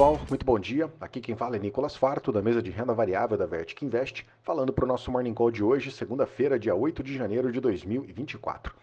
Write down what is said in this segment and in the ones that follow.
pessoal, muito bom dia. Aqui quem fala é Nicolas Farto, da mesa de renda variável da Vertic Invest, falando para o nosso Morning Call de hoje, segunda-feira, dia 8 de janeiro de 2024.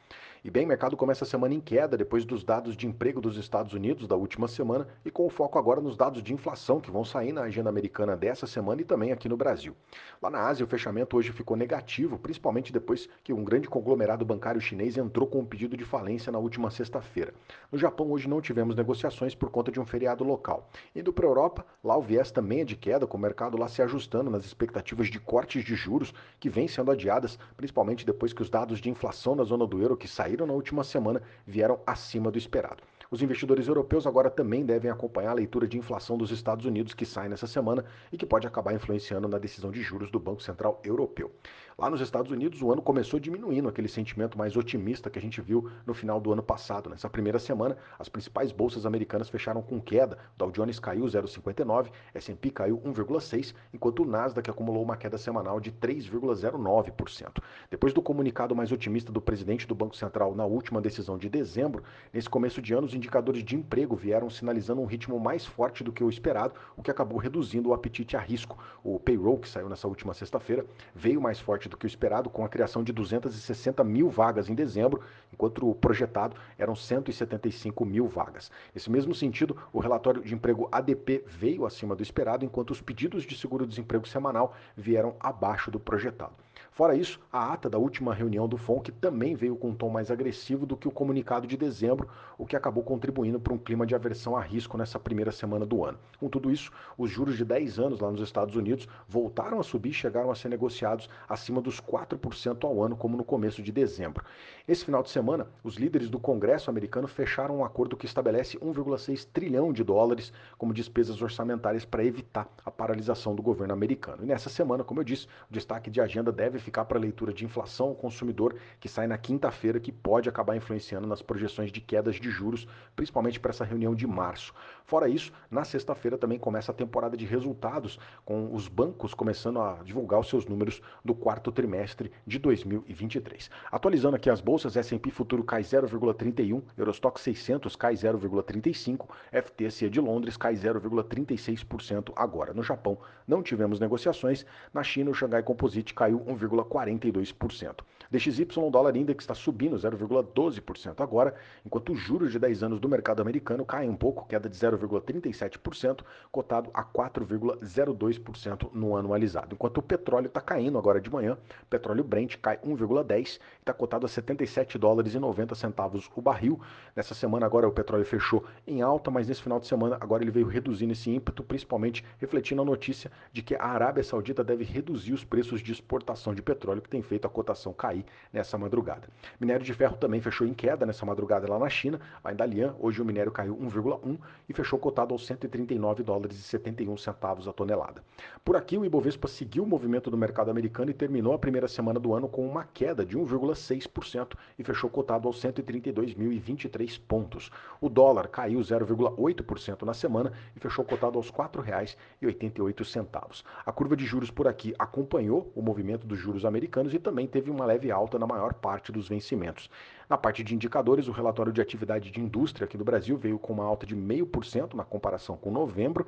E bem, o mercado começa a semana em queda depois dos dados de emprego dos Estados Unidos da última semana e com o foco agora nos dados de inflação que vão sair na agenda americana dessa semana e também aqui no Brasil. Lá na Ásia, o fechamento hoje ficou negativo, principalmente depois que um grande conglomerado bancário chinês entrou com um pedido de falência na última sexta-feira. No Japão, hoje não tivemos negociações por conta de um feriado local. Indo para a Europa, lá o viés também é de queda, com o mercado lá se ajustando nas expectativas de cortes de juros que vêm sendo adiadas, principalmente depois que os dados de inflação na zona do euro que saíram na última semana vieram acima do esperado. Os investidores europeus agora também devem acompanhar a leitura de inflação dos Estados Unidos que sai nessa semana e que pode acabar influenciando na decisão de juros do Banco Central Europeu. Lá nos Estados Unidos, o ano começou diminuindo aquele sentimento mais otimista que a gente viu no final do ano passado. Nessa primeira semana, as principais bolsas americanas fecharam com queda. O Dow Jones caiu 0,59, S&P caiu 1,6, enquanto o Nasdaq acumulou uma queda semanal de 3,09%. Depois do comunicado mais otimista do presidente do Banco Central na última decisão de dezembro, nesse começo de ano os indicadores de emprego vieram sinalizando um ritmo mais forte do que o esperado, o que acabou reduzindo o apetite a risco. O payroll, que saiu nessa última sexta-feira, veio mais forte do que o esperado, com a criação de 260 mil vagas em dezembro, enquanto o projetado eram 175 mil vagas. Nesse mesmo sentido, o relatório de emprego ADP veio acima do esperado, enquanto os pedidos de seguro-desemprego semanal vieram abaixo do projetado. Fora isso, a ata da última reunião do FONC também veio com um tom mais agressivo do que o comunicado de dezembro, o que acabou contribuindo para um clima de aversão a risco nessa primeira semana do ano. Com tudo isso, os juros de 10 anos lá nos Estados Unidos voltaram a subir e chegaram a ser negociados acima dos 4% ao ano, como no começo de dezembro. Esse final de semana, os líderes do Congresso americano fecharam um acordo que estabelece 1,6 trilhão de dólares como despesas orçamentárias para evitar a paralisação do governo americano. E nessa semana, como eu disse, o destaque de agenda deve ficar para a leitura de inflação ao consumidor, que sai na quinta-feira, que pode acabar influenciando nas projeções de quedas de juros, principalmente para essa reunião de março. Fora isso, na sexta-feira também começa a temporada de resultados, com os bancos começando a divulgar os seus números do quarto trimestre de 2023. Atualizando aqui as bolsas, S&P Futuro cai 0,31, Eurostock 600 cai 0,35, FTSE de Londres cai 0,36% agora. No Japão não tivemos negociações, na China o Xangai Composite caiu 1,42%. DXY dólar index está subindo 0,12% agora, enquanto os juros de 10 anos do mercado americano caem um pouco, queda de 0,37%, cotado a 4,02% no anualizado. Enquanto o petróleo está caindo agora de manhã, o petróleo Brent cai 1,10 e está cotado a 77 dólares e 90 centavos o barril. Nessa semana agora o petróleo fechou em alta, mas nesse final de semana agora ele veio reduzindo esse ímpeto, principalmente refletindo a notícia de que a Arábia Saudita deve reduzir os preços de exportação de petróleo, que tem feito a cotação cair nessa madrugada. Minério de ferro também fechou em queda nessa madrugada lá na China, lá em Dalian, hoje o minério caiu 1,1 e fechou cotado aos 139 dólares e 71 centavos a tonelada. Por aqui o Ibovespa seguiu o movimento do mercado americano e terminou a primeira semana do ano com uma queda de 1,6% e fechou cotado aos 132.023 pontos. O dólar caiu 0,8% na semana e fechou cotado aos R$ 4,88. A curva de juros por aqui acompanhou o movimento dos juros americanos e também teve uma leve alta na maior parte dos vencimentos. Na parte de indicadores, o relatório de atividade de indústria aqui do Brasil veio com uma alta de 0,5% na comparação com novembro,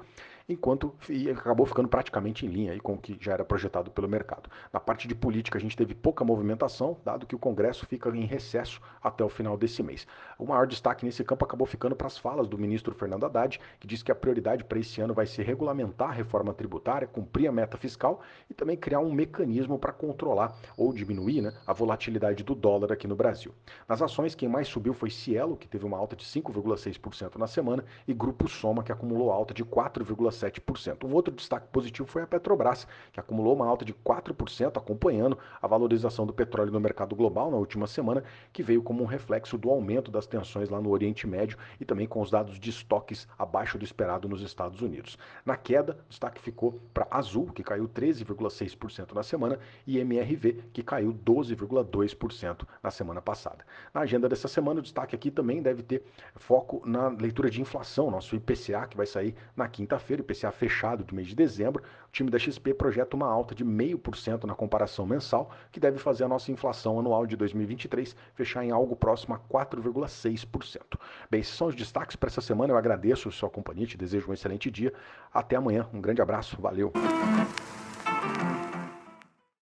enquanto acabou ficando praticamente em linha aí com o que já era projetado pelo mercado. Na parte de política, a gente teve pouca movimentação, dado que o Congresso fica em recesso até o final desse mês. O maior destaque nesse campo acabou ficando para as falas do ministro Fernando Haddad, que disse que a prioridade para esse ano vai ser regulamentar a reforma tributária, cumprir a meta fiscal e também criar um mecanismo para controlar ou diminuir, né, a volatilidade do dólar aqui no Brasil. Nas ações, quem mais subiu foi Cielo, que teve uma alta de 5,6% na semana, e Grupo Soma, que acumulou alta de 4,7%. Um outro destaque positivo foi a Petrobras, que acumulou uma alta de 4%, acompanhando a valorização do petróleo no mercado global na última semana, que veio como um reflexo do aumento das tensões lá no Oriente Médio e também com os dados de estoques abaixo do esperado nos Estados Unidos. Na queda, o destaque ficou para Azul, que caiu 13,6% na semana, e MRV, que caiu 12,2% na semana passada. Na agenda dessa semana, o destaque aqui também deve ter foco na leitura de inflação, nosso IPCA, que vai sair na quinta-feira, janeiro, IPCA fechado do mês de dezembro, o time da XP projeta uma alta de 0,5% na comparação mensal, que deve fazer a nossa inflação anual de 2023 fechar em algo próximo a 4,6%. Bem, esses são os destaques para essa semana. Eu agradeço a sua companhia, te desejo um excelente dia. Até amanhã. Um grande abraço. Valeu.